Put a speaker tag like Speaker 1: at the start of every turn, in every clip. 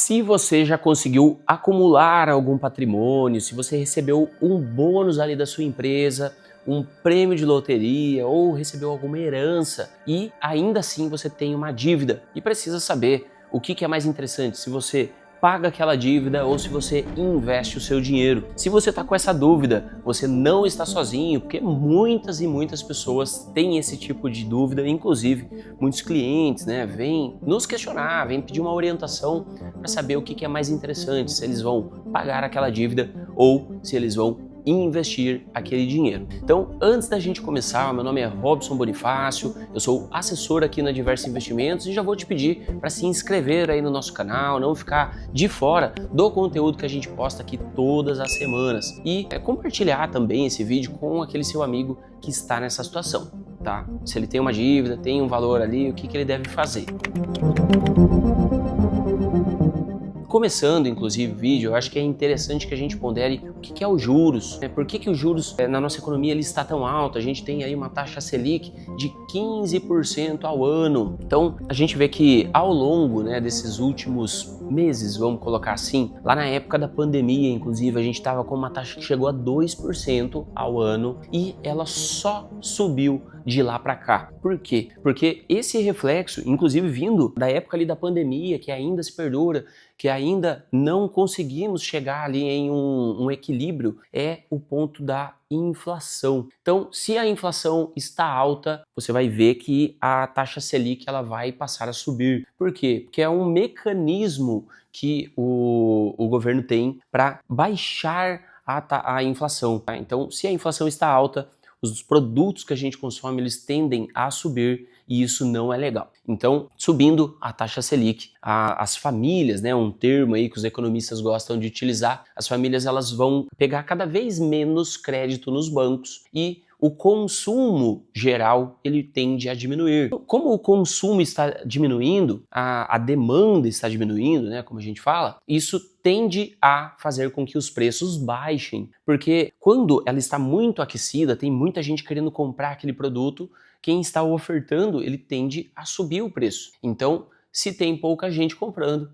Speaker 1: Se você já conseguiu acumular algum patrimônio, se você recebeu um bônus ali da sua empresa, um prêmio de loteria ou recebeu alguma herança e ainda assim você tem uma dívida e precisa saber o que é mais interessante, se você paga aquela dívida ou se você investe o seu dinheiro. Se você está com essa dúvida, você não está sozinho, porque muitas e muitas pessoas têm esse tipo de dúvida, inclusive muitos clientes, vêm nos questionar, vêm pedir uma orientação para saber o que é mais interessante, se eles vão pagar aquela dívida ou se eles vão investir aquele dinheiro. Então, antes da gente começar, meu nome é Robson Bonifácio, eu sou assessor aqui na Diversos Investimentos e já vou te pedir para se inscrever aí no nosso canal, não ficar de fora do conteúdo que a gente posta aqui todas as semanas e compartilhar também esse vídeo com aquele seu amigo que está nessa situação, tá? Se ele tem uma dívida, tem um valor ali, o que ele deve fazer. Começando, inclusive, o vídeo, eu acho que é interessante que a gente pondere o que é os juros, Por que os juros na nossa economia ele está tão alto? A gente tem aí uma taxa Selic de 15% ao ano. Então, a gente vê que ao longo desses últimos meses, vamos colocar assim, lá na época da pandemia, inclusive, a gente estava com uma taxa que chegou a 2% ao ano e ela só subiu de lá para cá. Por quê? Porque esse reflexo, inclusive vindo da época ali da pandemia, que ainda se perdura, que ainda não conseguimos chegar ali em um equilíbrio, é o ponto da inflação. Então, se a inflação está alta, você vai ver que a taxa Selic ela vai passar a subir. Por quê? Porque é um mecanismo que o governo tem para baixar a inflação. Tá? Então, se a inflação está alta, os produtos que a gente consome, eles tendem a subir e isso não é legal. Então, subindo a taxa Selic, as famílias, um termo aí que os economistas gostam de utilizar, as famílias elas vão pegar cada vez menos crédito nos bancos e o consumo geral ele tende a diminuir. Como o consumo está diminuindo, a demanda está diminuindo, como a gente fala, isso tende a fazer com que os preços baixem, porque quando ela está muito aquecida, tem muita gente querendo comprar aquele produto, quem está ofertando, ele tende a subir o preço. Então, se tem pouca gente comprando,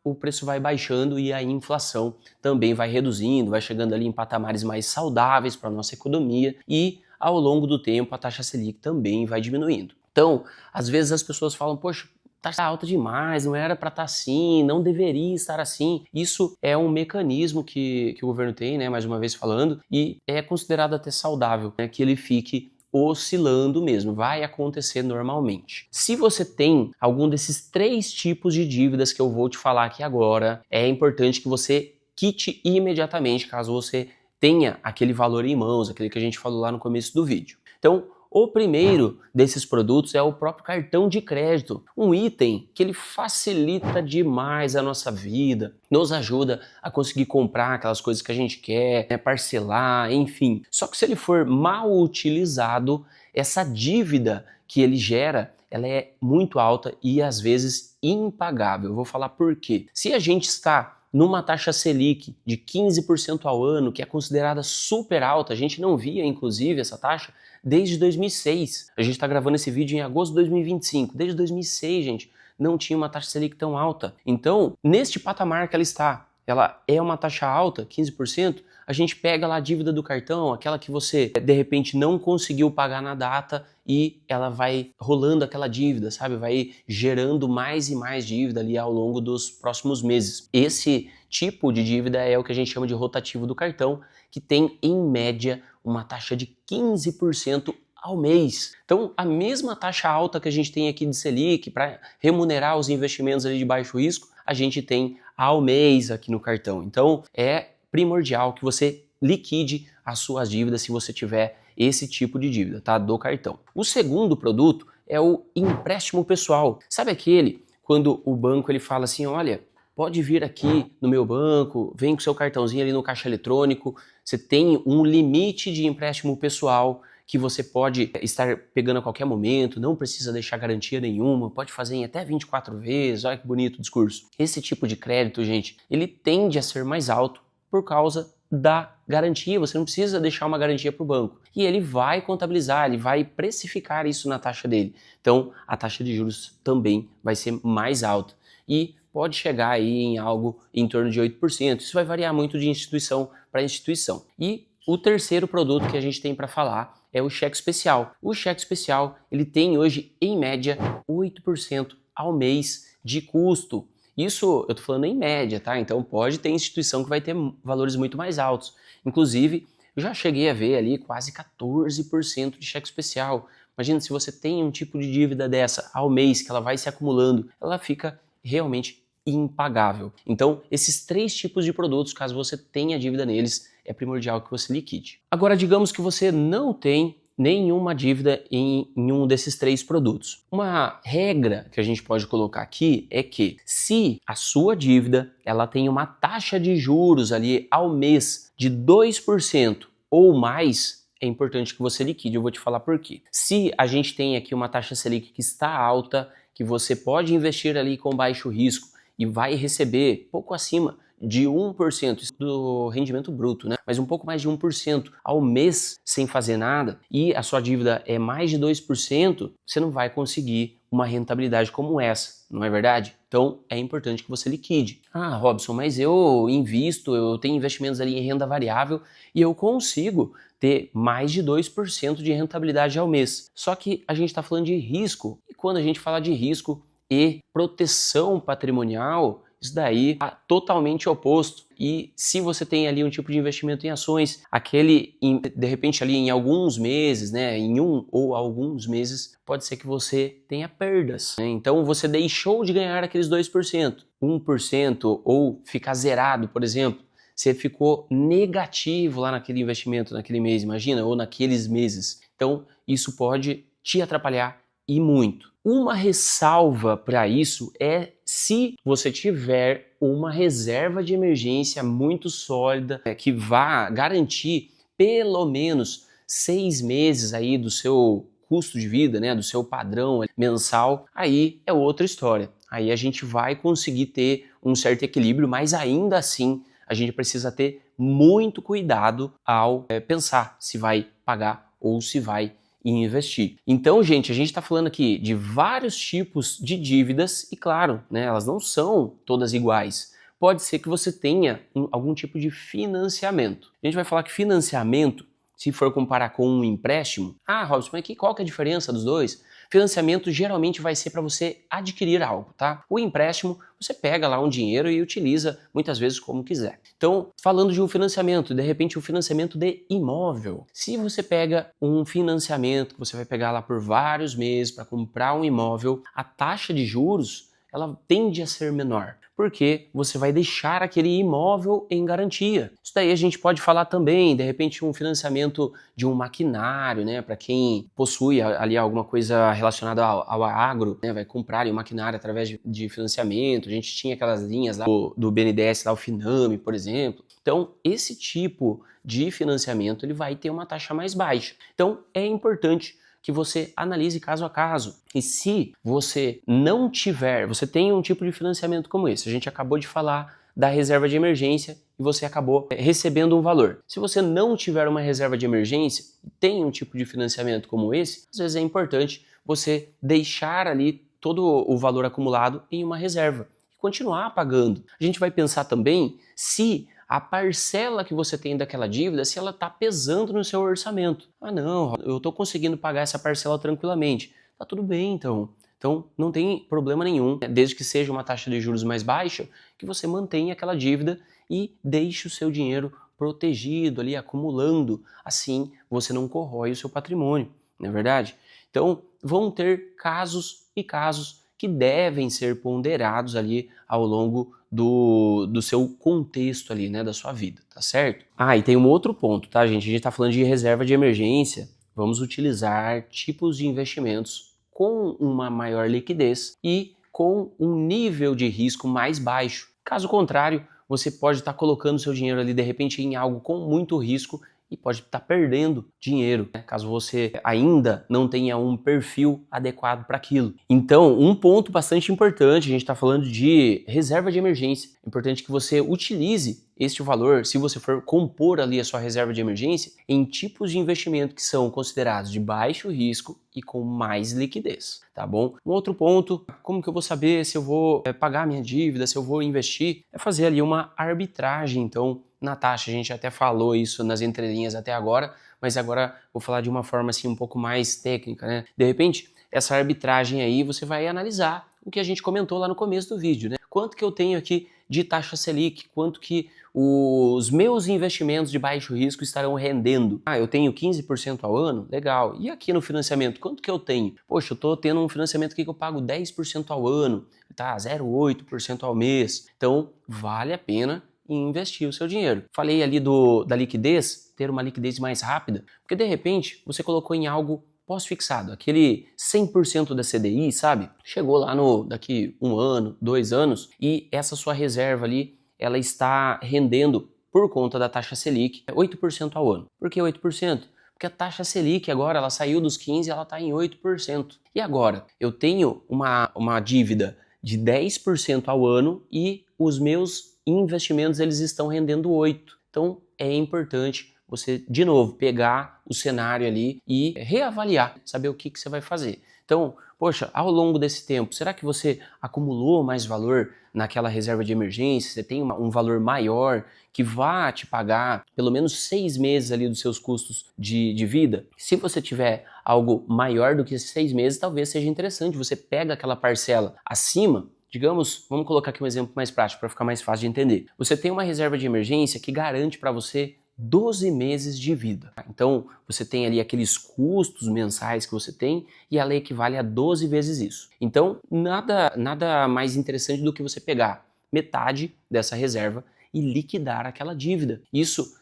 Speaker 1: o preço vai baixando e a inflação também vai reduzindo, vai chegando ali em patamares mais saudáveis para a nossa economia e ao longo do tempo a taxa Selic também vai diminuindo. Então, às vezes as pessoas falam, poxa, taxa alta demais, não era para estar assim, não deveria estar assim. Isso é um mecanismo que o governo tem, mais uma vez falando, e é considerado até saudável, que ele fique oscilando mesmo, vai acontecer normalmente. Se você tem algum desses 3 tipos de dívidas que eu vou te falar aqui agora, é importante que você quite imediatamente, caso você tenha aquele valor em mãos, aquele que a gente falou lá no começo do vídeo. Então, o primeiro desses produtos é o próprio cartão de crédito, um item que ele facilita demais a nossa vida, nos ajuda a conseguir comprar aquelas coisas que a gente quer, parcelar, enfim. Só que se ele for mal utilizado, essa dívida que ele gera, ela é muito alta e às vezes impagável. Eu vou falar por quê. Se a gente está numa taxa Selic de 15% ao ano, que é considerada super alta, a gente não via, inclusive, essa taxa desde 2006. A gente está gravando esse vídeo em agosto de 2025. Desde 2006, gente, não tinha uma taxa Selic tão alta. Então, neste patamar que ela está, ela é uma taxa alta, 15%, a gente pega lá a dívida do cartão, aquela que você, de repente, não conseguiu pagar na data e ela vai rolando aquela dívida, sabe? Vai gerando mais e mais dívida ali ao longo dos próximos meses. Esse tipo de dívida é o que a gente chama de rotativo do cartão, que tem, em média, uma taxa de 15% ao mês. Então, a mesma taxa alta que a gente tem aqui de Selic para remunerar os investimentos ali de baixo risco, a gente tem ao mês aqui no cartão. Então, é primordial que você liquide as suas dívidas se você tiver esse tipo de dívida, tá? Do cartão. O segundo produto é o empréstimo pessoal. Sabe aquele quando o banco ele fala assim, olha, pode vir aqui no meu banco, vem com seu cartãozinho ali no caixa eletrônico, você tem um limite de empréstimo pessoal que você pode estar pegando a qualquer momento, não precisa deixar garantia nenhuma, pode fazer em até 24 vezes, olha que bonito o discurso. Esse tipo de crédito, gente, ele tende a ser mais alto por causa da garantia, você não precisa deixar uma garantia para o banco. E ele vai contabilizar, ele vai precificar isso na taxa dele. Então, a taxa de juros também vai ser mais alta. E pode chegar aí em algo em torno de 8%. Isso vai variar muito de instituição para instituição. E o terceiro produto que a gente tem para falar é o cheque especial. O cheque especial, ele tem hoje, em média, 8% ao mês de custo. Isso eu tô falando em média, tá? Então pode ter instituição que vai ter valores muito mais altos. Inclusive, eu já cheguei a ver ali quase 14% de cheque especial. Imagina se você tem um tipo de dívida dessa ao mês, que ela vai se acumulando, ela fica realmente impagável. Então, esses três tipos de produtos, caso você tenha dívida neles, é primordial que você liquide. Agora, digamos que você não tem nenhuma dívida em um desses três produtos. Uma regra que a gente pode colocar aqui é que se a sua dívida ela tem uma taxa de juros ali ao mês de 2% ou mais, é importante que você liquide. Eu vou te falar por quê. Se a gente tem aqui uma taxa Selic que está alta, que você pode investir ali com baixo risco e vai receber pouco acima de 1% do rendimento bruto, né? Mas um pouco mais de 1% ao mês sem fazer nada, e a sua dívida é mais de 2%, você não vai conseguir uma rentabilidade como essa, não é verdade? Então é importante que você liquide. Ah, Robson, mas eu invisto, eu tenho investimentos ali em renda variável e eu consigo ter mais de 2% de rentabilidade ao mês. Só que a gente está falando de risco, e quando a gente fala de risco e proteção patrimonial, isso daí é totalmente oposto. E se você tem ali um tipo de investimento em ações, de repente ali em alguns meses, né, em um ou alguns meses, pode ser que você tenha perdas, né? Então você deixou de ganhar aqueles 2%, 1% ou ficar zerado, por exemplo. Você ficou negativo lá naquele investimento, naquele mês, imagina, ou naqueles meses. Então isso pode te atrapalhar e muito. Uma ressalva para isso é se você tiver uma reserva de emergência muito sólida, que vá garantir pelo menos 6 meses aí do seu custo de vida, né, do seu padrão mensal, aí é outra história. Aí a gente vai conseguir ter um certo equilíbrio, mas ainda assim a gente precisa ter muito cuidado ao pensar se vai pagar ou se vai e investir. Então, gente, a gente está falando aqui de vários tipos de dívidas e, claro, né, elas não são todas iguais. Pode ser que você tenha algum tipo de financiamento. A gente vai falar que financiamento, se for comparar com um empréstimo, Robson, mas qual que é a diferença dos dois? Financiamento geralmente vai ser para você adquirir algo, tá? O empréstimo, você pega lá um dinheiro e utiliza muitas vezes como quiser. Então, falando de um financiamento, de repente um financiamento de imóvel. Se você pega um financiamento que você vai pegar lá por vários meses para comprar um imóvel, a taxa de juros, ela tende a ser menor, porque você vai deixar aquele imóvel em garantia. Isso daí a gente pode falar também, de repente, um financiamento de um maquinário, né? Para quem possui ali alguma coisa relacionada ao agro, né? Vai comprar ali um maquinário através de financiamento. A gente tinha aquelas linhas lá do BNDES, lá o Finame, por exemplo. Então, esse tipo de financiamento ele vai ter uma taxa mais baixa. Então, é importante que você analise caso a caso. E se você não tiver, você tem um tipo de financiamento como esse, a gente acabou de falar da reserva de emergência e você acabou recebendo um valor. Se você não tiver uma reserva de emergência, tem um tipo de financiamento como esse, às vezes é importante você deixar ali todo o valor acumulado em uma reserva e continuar pagando. A gente vai pensar também se a parcela que você tem daquela dívida, se ela está pesando no seu orçamento. Não, eu estou conseguindo pagar essa parcela tranquilamente. Tá tudo bem então. Então não tem problema nenhum, desde que seja uma taxa de juros mais baixa, que você mantenha aquela dívida e deixe o seu dinheiro protegido ali, acumulando. Assim você não corrói o seu patrimônio, não é verdade? Então vão ter casos e casos que devem ser ponderados ali ao longo do seu contexto ali, né, da sua vida, tá certo? E tem um outro ponto, tá, gente? A gente tá falando de reserva de emergência. Vamos utilizar tipos de investimentos com uma maior liquidez e com um nível de risco mais baixo. Caso contrário, você pode estar colocando seu dinheiro ali de repente em algo com muito risco e pode estar perdendo dinheiro, né? Caso você ainda não tenha um perfil adequado para aquilo. Então, um ponto bastante importante, a gente está falando de reserva de emergência. É importante que você utilize este valor, se você for compor ali a sua reserva de emergência, em tipos de investimento que são considerados de baixo risco e com mais liquidez, tá bom? Um outro ponto, como que eu vou saber se eu vou pagar minha dívida, se eu vou investir? É fazer ali uma arbitragem, então, na taxa. A gente até falou isso nas entrelinhas até agora, mas agora vou falar de uma forma assim um pouco mais técnica, né? De repente, essa arbitragem aí você vai analisar o que a gente comentou lá no começo do vídeo, né? Quanto que eu tenho aqui de taxa Selic, quanto que os meus investimentos de baixo risco estarão rendendo. Eu tenho 15% ao ano? Legal. E aqui no financiamento, quanto que eu tenho? Poxa, eu estou tendo um financiamento aqui que eu pago 10% ao ano, tá? 0,8% ao mês. Então, vale a pena investir o seu dinheiro. Falei ali da liquidez, ter uma liquidez mais rápida, porque de repente você colocou em algo pós-fixado, aquele 100% da CDI, sabe? Chegou lá daqui 1 ano, 2 anos e essa sua reserva ali, ela está rendendo por conta da taxa Selic 8% ao ano. Por que 8%? Porque a taxa Selic agora, ela saiu dos 15% e ela está em 8%. E agora, eu tenho uma dívida de 10% ao ano e os meus investimentos eles estão rendendo 8%. Então, é importante você, de novo, pegar o cenário ali e reavaliar, saber o que você vai fazer. Então, poxa, ao longo desse tempo, será que você acumulou mais valor naquela reserva de emergência? Você tem um valor maior que vá te pagar pelo menos 6 meses ali dos seus custos de vida? Se você tiver algo maior do que 6 meses, talvez seja interessante. Você pega aquela parcela acima. Digamos, vamos colocar aqui um exemplo mais prático para ficar mais fácil de entender. Você tem uma reserva de emergência que garante para você 12 meses de vida. Então, você tem ali aqueles custos mensais que você tem e ela equivale a 12 vezes isso. Então, nada mais interessante do que você pegar metade dessa reserva e liquidar aquela dívida. Isso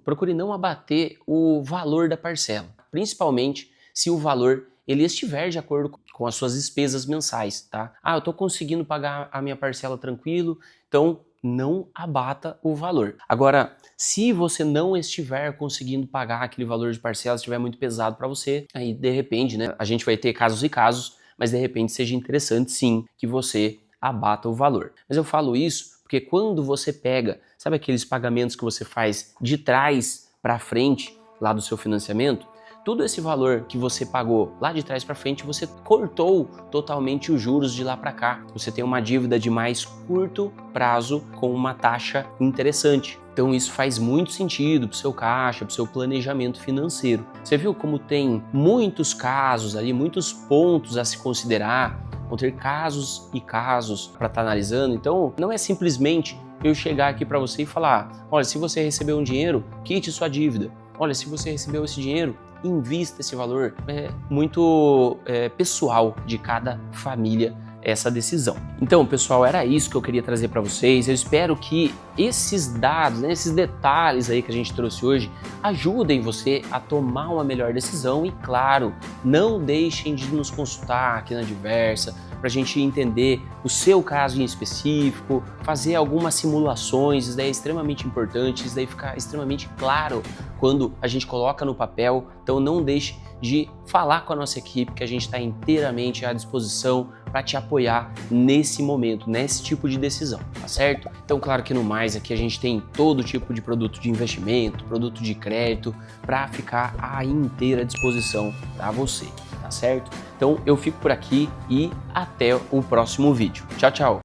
Speaker 1: procure não abater o valor da parcela, principalmente se o valor ele estiver de acordo com as suas despesas mensais, tá? Eu estou conseguindo pagar a minha parcela tranquilo, então não abata o valor. Agora, se você não estiver conseguindo pagar aquele valor de parcela, estiver muito pesado para você, aí de repente, né, a gente vai ter casos e casos, mas de repente seja interessante sim que você abata o valor. Mas eu falo isso porque quando você pega, sabe aqueles pagamentos que você faz de trás para frente lá do seu financiamento? Tudo esse valor que você pagou lá de trás para frente, você cortou totalmente os juros de lá para cá. Você tem uma dívida de mais curto prazo com uma taxa interessante. Então isso faz muito sentido para o seu caixa, para o seu planejamento financeiro. Você viu como tem muitos casos ali, muitos pontos a se considerar, vão ter casos e casos para estar analisando. Então não é simplesmente eu chegar aqui para você e falar, olha, se você recebeu um dinheiro, quite sua dívida. Olha, se você recebeu esse dinheiro, invista esse valor. É muito pessoal de cada família essa decisão. Então, pessoal, era isso que eu queria trazer para vocês. Eu espero que esses dados, né, esses detalhes aí que a gente trouxe hoje ajudem você a tomar uma melhor decisão e, claro, não deixem de nos consultar aqui na Diversa para a gente entender o seu caso em específico, fazer algumas simulações. Isso daí é extremamente importante, isso daí fica extremamente claro quando a gente coloca no papel. Então não deixe de falar com a nossa equipe, que a gente está inteiramente à disposição para te apoiar nesse momento, nesse tipo de decisão, tá certo? Então, claro que no mais, aqui a gente tem todo tipo de produto de investimento, produto de crédito, para ficar à inteira disposição para você, tá certo? Então, eu fico por aqui e até o próximo vídeo. Tchau, tchau!